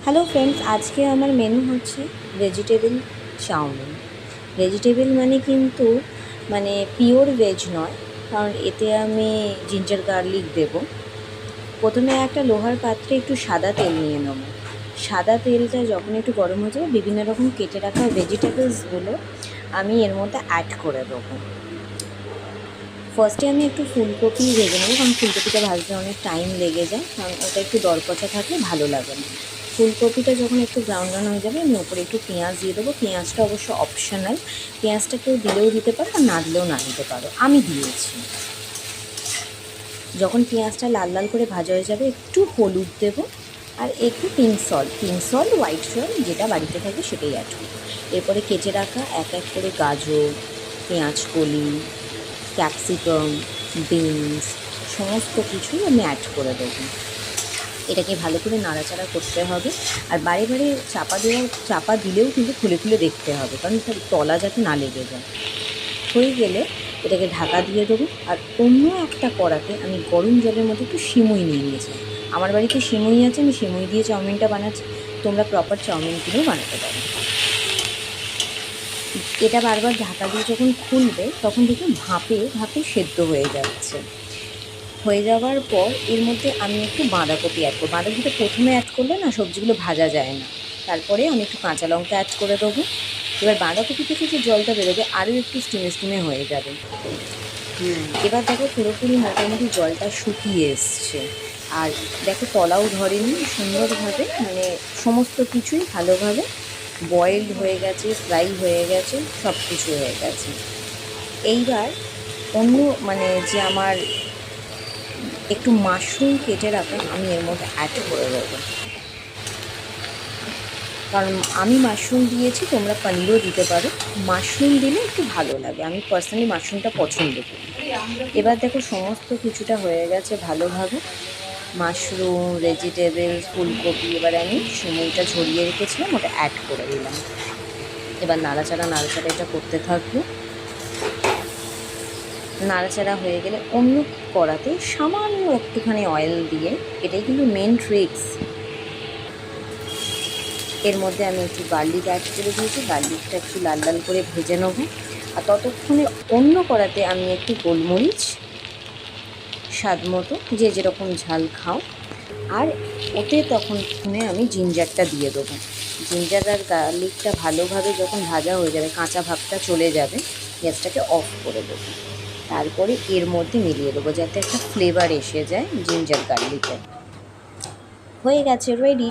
Hello friends, আজকে আমার menu হচ্ছে ভেজিটেবল চাউমিন। ভেজিটেবল কিন্তু পিওর ভেজ নয়, কারণ এতে আমি জিঞ্জার গার্লিক দেব। প্রথমে একটা লোহার পাত্রে একটু সাদা তেল নিয়ে নেব। সাদা তেলটা যখন একটু গরম হয়ে যাবে, বিভিন্ন রকম কেটে রাখা ভেজিটেবলসগুলো আমি এর মধ্যে অ্যাড করে দেবো। ফার্স্টে আমি একটু ফুলকপি ভেজে নেবো, কারণ ফুলকপিটা ভাজতে অনেক টাইম লেগে যায়, কারণ ওটা একটু দরপচা থাকলে ভালো লাগে না। ফুলকপিটা যখন একটু ব্রাউন ব্রাউন হয়ে যাবে, আমি ওপরে একটু পেঁয়াজ দিয়ে দেবো। পেঁয়াজটা অবশ্য অপশনাল, পেঁয়াজটা কেউ দিলেও দিতে পারো আর না দিলেও না দিতে পারো, আমি দিয়েছি। যখন পেঁয়াজটা লাল লাল করে ভাজা হয়ে যাবে, একটু হলুদ দেবো আর একটু পিঙ্ক সল্ট, হোয়াইট সল্ট যেটা বাড়িতে থাকে সেটাই অ্যাড করবো। এরপরে কেটে রাখা এক এক করে গাজর, পেঁয়াজ কলি, ক্যাপসিকাম, বিনস সমস্ত কিছুই আমি অ্যাড করে দেবো। এটাকে ভালো করে নাড়াচাড়া করতে হবে, আর বারে বারে চাপা দিলেও কিন্তু খুলে খুলে দেখতে হবে, কারণ তার তলা যাতে না লেগে যায়। হয়ে গেলে এটাকে ঢাকা দিয়ে দেবো। আর অন্য একটা কড়াতে আমি গরম জলের মধ্যে একটু সিমুই নিয়ে নিয়েছি। আমার বাড়িতে সিমুই আছে, আমি সিমুই দিয়ে চাউমিনটা বানাচ্ছি। তোমরা প্রপার চাউমিন কিনেও বানাতে পারো। এটা বারবার ঢাকা দিয়ে যখন খুলবে, তখন দেখুন ভাপে ভাপে সেদ্ধ হয়ে যাচ্ছে। হয়ে যাওয়ার পর এর মধ্যে আমি একটু বাঁধাকপি অ্যাড করবো। বাঁধাকপিটা প্রথমে অ্যাড করলে না সবজিগুলো ভাজা যায় না। তারপরে আমি একটু কাঁচা লঙ্কা অ্যাড করে দেবো। এবার বাঁধাকপি থেকে যে জলটা বেরোবে আরও একটু স্টিমে হয়ে যাবে। এবার দেখো পুরোপুরি মোটামুটি জলটা শুকিয়ে এসছে, আর দেখো তলাও ধরেনি, সুন্দরভাবে সমস্ত কিছুই ভালোভাবে বয়েলড হয়ে গেছে, ফ্রাই হয়ে গেছে, সব কিছু হয়ে গেছে। এইবার অন্য যে আমার একটু মাশরুম কেটে রাখা আমি এর মধ্যে অ্যাড করে দেবো, কারণ আমি মাশরুম দিয়েছি, তোমরা পনিরও দিতে পারো। মাশরুম দিলে একটু ভালো লাগে, আমি পার্সোনালি মাশরুমটা পছন্দ করি। এবার দেখো সমস্ত কিছুটা হয়ে গেছে ভালোভাবে, মাশরুম, ভেজিটেবলস, ফুলকপি। এবার আমি সিমুইটা ঝরিয়ে রেখেছিলাম, ওটা অ্যাড করে দিলাম। এবার নাড়াচাড়া এটা করতে থাকবো। নাড়াচাড়া হয়ে গেলে অন্য কড়াতে সামান্য একটুখানি অয়েল দিয়ে, এটাই কিন্তু মেন ট্রিক্স, এর মধ্যে আমি একটু গার্লিক অ্যাড করে দিয়েছি। গার্লিকটা একটু লাল লাল করে ভেজে নেব। আর ততক্ষণে অন্য কড়াতে আমি একটু গোলমরিচ, স্বাদ মতো যে যেরকম ঝাল খাও, আর ওতে তখনক্ষণে আমি জিঞ্জারটা দিয়ে দেবো। জিঞ্জার আর গার্লিকটা ভালোভাবে যখন ভাজা হয়ে যাবে, কাঁচা ভাবটা চলে যাবে, গ্যাসটাকে অফ করে দেবো। তারপরে এর মধ্যে মিলিয়ে দেবো, যাতে একটা ফ্লেভার এসে যায় জিঞ্জার গার্লিকের। হয়ে গেছে রেডি।